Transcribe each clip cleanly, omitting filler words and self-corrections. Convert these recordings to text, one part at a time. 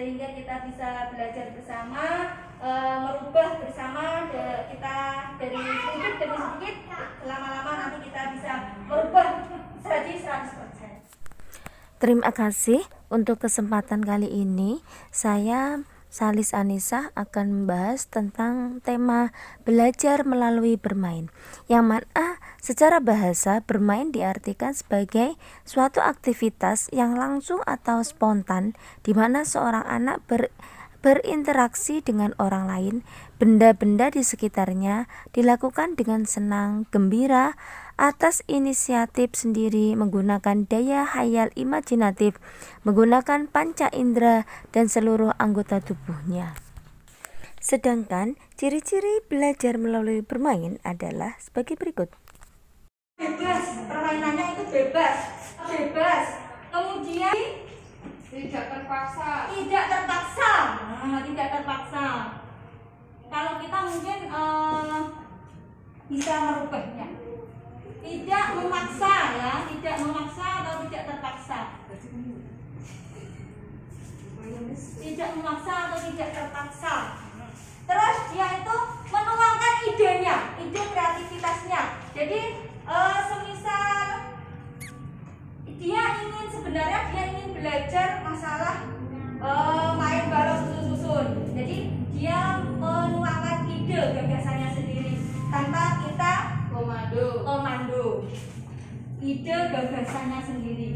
sehingga kita bisa belajar bersama, merubah bersama. Kita dari sedikit demi sedikit, lama-lama nanti kita bisa merubah jadi 100%. Terima kasih untuk kesempatan kali ini. Saya Salis Anissa akan membahas tentang tema belajar melalui bermain, yang mana secara bahasa bermain diartikan sebagai suatu aktivitas yang langsung atau spontan di mana seorang anak berinteraksi dengan orang lain, benda-benda di sekitarnya dilakukan dengan senang, gembira, atas inisiatif sendiri, menggunakan daya hayal imajinatif, menggunakan panca indera dan seluruh anggota tubuhnya. Sedangkan ciri-ciri belajar melalui bermain adalah sebagai berikut. Bebas, permainannya itu bebas. Kemudian tidak terpaksa. Tidak terpaksa. Kalau kita mungkin bisa merubahnya. Tidak memaksa ya, tidak memaksa atau tidak terpaksa. Tidak memaksa atau tidak terpaksa. Terus dia itu menuangkan idenya, ide kreativitasnya. Jadi semisal dia ingin belajar masalah main balok susun-susun. Jadi dia menuangkan ide gagasannya sendiri tanpa kita komando. Ide gagasannya sendiri.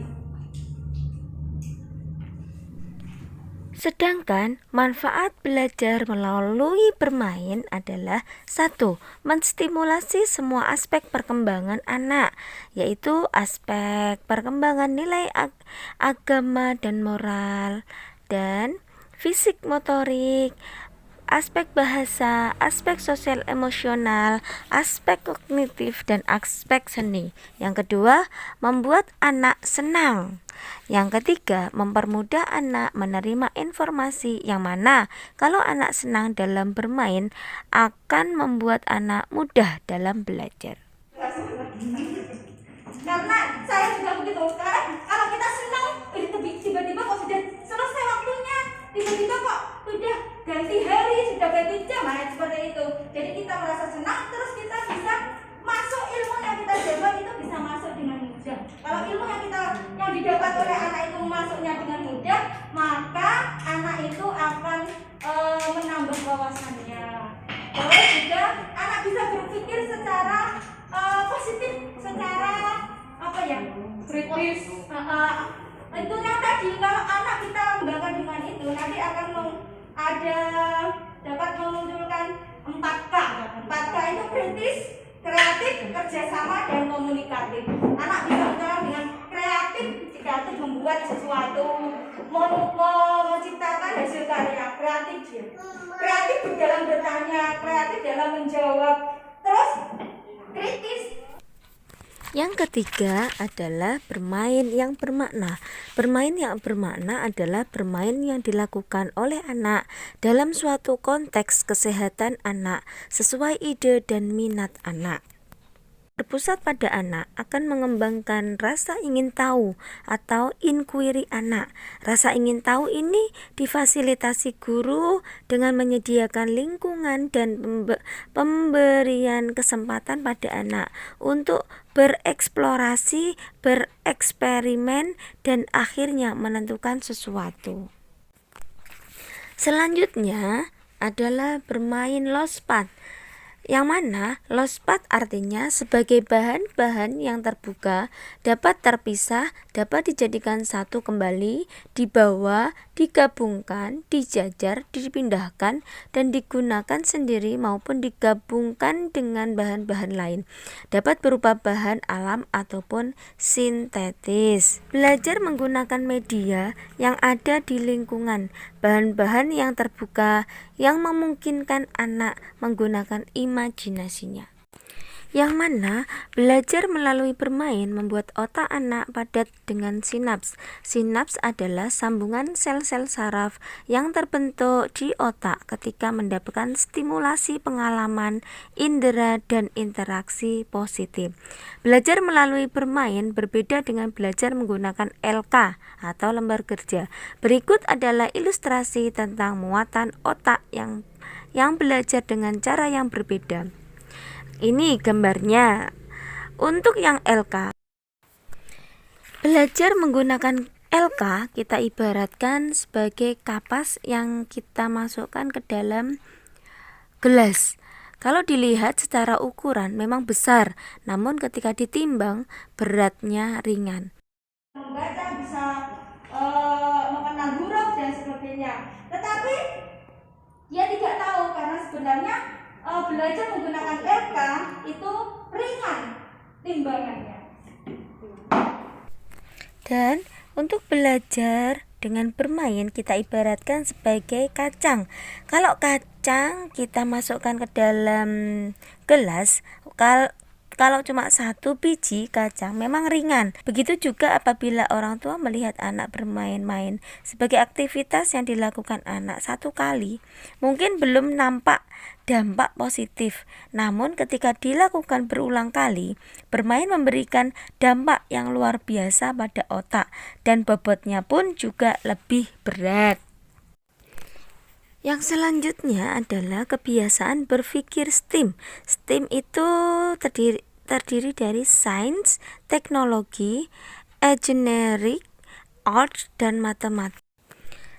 Sedangkan manfaat belajar melalui bermain adalah 1. Menstimulasi semua aspek perkembangan anak, yaitu aspek perkembangan nilai agama dan moral, dan fisik motorik, aspek bahasa, aspek sosial emosional, aspek kognitif, dan aspek seni. Yang kedua, membuat anak senang. Yang ketiga, mempermudah anak menerima informasi, yang mana kalau anak senang dalam bermain akan membuat anak mudah dalam belajar. Karena saya juga begitu. Karena kalau kita senang, tiba-tiba kok sudah selesai waktunya, tiba-tiba kok sudah ganti hari, sudah ganti jam, seperti itu. Jadi kita merasa senang, terus kita bisa masuk ilmu yang kita dapat itu bisa masuk dengan mudah. Kalau ilmu yang didapat oleh anak itu masuknya dengan mudah, maka anak itu akan menambah wawasannya. Terus juga anak bisa berpikir secara positif, secara kritis. Itu yang tadi, kalau anak kita kembangkan dengan itu, nanti akan dapat memunculkan 4K. 4K itu kritis, kreatif, kerjasama, dan komunikatif. Anak bisa bicara dengan kreatif membuat sesuatu, menciptakan hasil karya. Kreatif dalam bertanya, kreatif dalam menjawab. Terus kritis. Yang ketiga adalah bermain yang bermakna. Bermain yang bermakna adalah bermain yang dilakukan oleh anak dalam suatu konteks kesehatan anak sesuai ide dan minat anak. Berpusat pada anak akan mengembangkan rasa ingin tahu atau inquiry anak. Rasa ingin tahu ini difasilitasi guru dengan menyediakan lingkungan dan pemberian kesempatan pada anak untuk bereksplorasi, bereksperimen, dan akhirnya menentukan sesuatu. Selanjutnya adalah bermain lospat, yang mana lospat artinya sebagai bahan-bahan yang terbuka, dapat terpisah, dapat dijadikan satu kembali, dibawa, digabungkan, dijajar, dipindahkan, dan digunakan sendiri maupun digabungkan dengan bahan-bahan lain. Dapat berupa bahan alam ataupun sintetis. Belajar menggunakan media yang ada di lingkungan, bahan-bahan yang terbuka yang memungkinkan anak menggunakan imajinasinya. yang mana belajar melalui bermain membuat otak anak padat dengan sinaps. Sinaps adalah sambungan sel-sel saraf yang terbentuk di otak ketika mendapatkan stimulasi pengalaman, indera, dan interaksi positif. Belajar melalui bermain berbeda dengan belajar menggunakan LK atau lembar kerja. Berikut adalah ilustrasi tentang muatan otak yang belajar dengan cara yang berbeda. Ini gambarnya. Untuk yang LK, belajar menggunakan LK kita ibaratkan sebagai kapas yang kita masukkan ke dalam gelas. Kalau dilihat secara ukuran memang besar, namun ketika ditimbang beratnya ringan. Membaca bisa mengenal huruf dan sebagainya. Tetapi dia tidak tahu karena sebenarnya belajar menggunakan LK itu ringan timbangannya. Dan untuk belajar dengan bermain kita ibaratkan sebagai kacang. Kalau kacang kita masukkan ke dalam gelas, kalau cuma satu biji kacang memang ringan. Begitu juga apabila orang tua melihat anak bermain-main sebagai aktivitas yang dilakukan anak satu kali, mungkin belum nampak dampak positif. Namun ketika dilakukan berulang kali, bermain memberikan dampak yang luar biasa pada otak dan bobotnya pun juga lebih berat. Yang selanjutnya adalah kebiasaan berpikir STEAM. STEAM itu terdiri dari sains, teknologi, engineering, arts, dan matematika.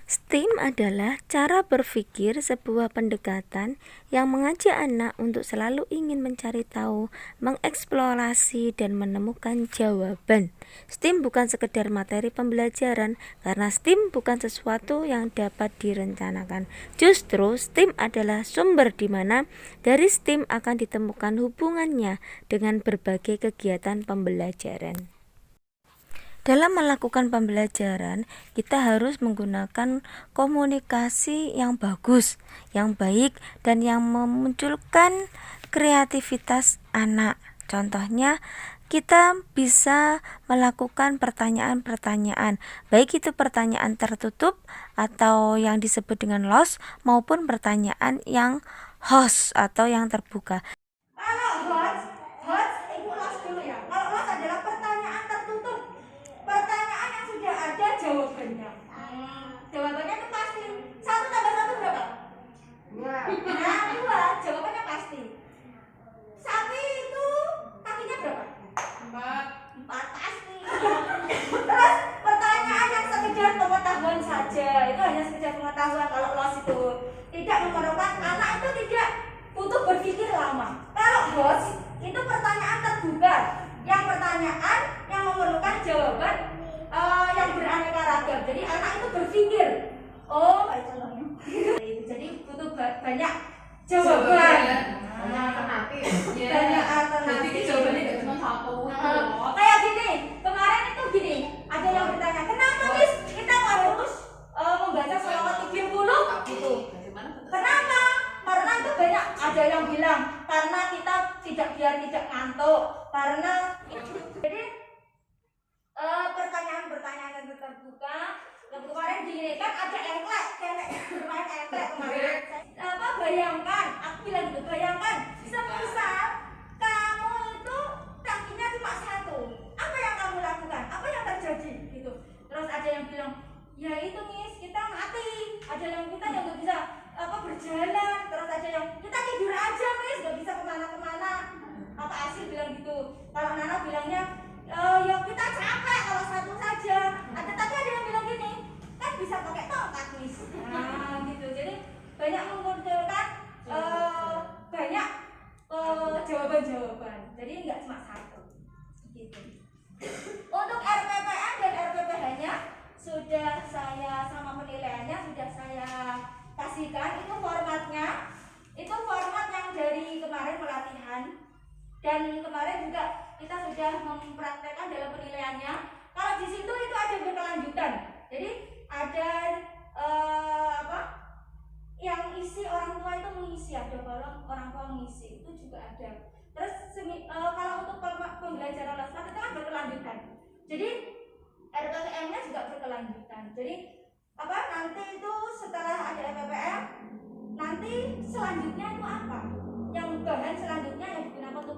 STEAM adalah cara berpikir sebuah pendekatan yang mengajak anak untuk selalu ingin mencari tahu, mengeksplorasi, dan menemukan jawaban. STEAM bukan sekedar materi pembelajaran, karena STEAM bukan sesuatu yang dapat direncanakan. Justru STEAM adalah sumber di mana dari STEAM akan ditemukan hubungannya dengan berbagai kegiatan pembelajaran. Dalam melakukan pembelajaran, kita harus menggunakan komunikasi yang bagus, yang baik, dan yang memunculkan kreativitas anak. Contohnya, kita bisa melakukan pertanyaan-pertanyaan, baik itu pertanyaan tertutup atau yang disebut dengan lost, maupun pertanyaan yang host atau yang terbuka. Kalau host ibu los dulu ya. Kalau los adalah pertanyaan tertutup, pertanyaan yang sudah ada jawabannya. Jawabannya itu pasti. 1 tambah 1 berapa? 2. Nah, 2 jawabannya pasti. Sapi itu kakinya berapa? 4 pasti. Terus pertanyaan yang sekedar pengetahuan saja, itu hanya sekedar pengetahuan. Kalau los itu tidak memerlukan, anak itu tidak butuh berpikir lama. Kalau host itu pertanyaan terbuka, yang pertanyaan yang memerlukan jawaban yang beraneka ragam. Jadi anak itu berpikir, oh kayak contohnya jadi butuh banyak jawaban, banyak alternatif. Jawabannya nggak cuma satu. Kayak gini, kemarin itu gini, ada yang bertanya, kenapa Miss kita harus membaca selawat 70 gitu? Kenapa? Karena itu banyak, ada yang bilang karena kita biar tidak ngantuk, karena jadi pertanyaan-pertanyaan yang terbuka. Yang kemarin gini kan ada engklek, bermain engklek kemarin. Bayangkan, aku bilang gitu, bayangkan semisal kamu itu kakinya cuma 1, apa yang kamu lakukan? Apa yang terjadi? Gitu. Terus ada yang bilang, ya itu Miss, kita mati. Ada yang kita yang nggak bisa berjalan. Terus ada yang kita tidur aja Miss, nggak bisa kemana-kemana. Apa Asil bilang gitu. Kalau Nana bilangnya, ya kita capek kalau 1 saja. Tapi ada yang bilang gini, kan bisa pakai tongkat Miss. Nah gitu. Jadi banyak memunculkan banyak jawaban-jawaban. Jadi nggak cuma 1 gitu. Untuk RPPM dan RPPH-nya sudah saya sama penilaiannya sudah saya kasihkan. Itu formatnya, itu format yang dari kemarin pelatihan, dan kemarin juga kita sudah mempraktekkan dalam penilaiannya. Kalau di situ itu ada berkelanjutan. Jadi ada yang isi orang tua itu mengisi, ada kolom orang tua mengisi, itu juga ada. Terus kalau untuk pembelajaran les privat itu kan berkelanjutan. Jadi RPPM-nya juga berkelanjutan. Jadi apa nanti itu setelah ada RPPM, nanti selanjutnya itu apa? Yang bahan selanjutnya yang digunakan untuk